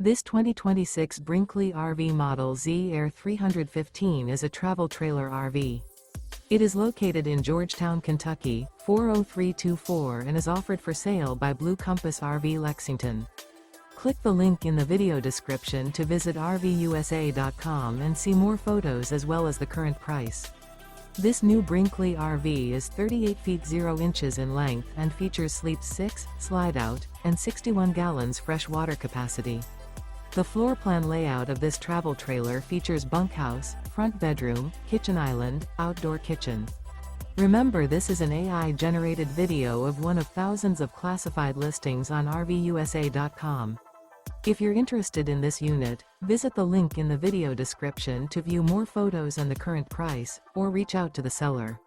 This 2026 Brinkley RV Model Z Air 315 is a travel trailer RV. It is located in Georgetown, Kentucky, 40324 and is offered for sale by Blue Compass RV Lexington. Click the link in the video description to visit RVUSA.com and see more photos as well as the current price. This new Brinkley RV is 38 feet 0 inches in length and features sleep 6, slide-out, and 61 gallons fresh water capacity. The floor plan layout of this travel trailer features bunkhouse, front bedroom, kitchen island, outdoor kitchen. Remember, this is an AI-generated video of one of thousands of classified listings on RVUSA.com. If you're interested in this unit, visit the link in the video description to view more photos and the current price, or reach out to the seller.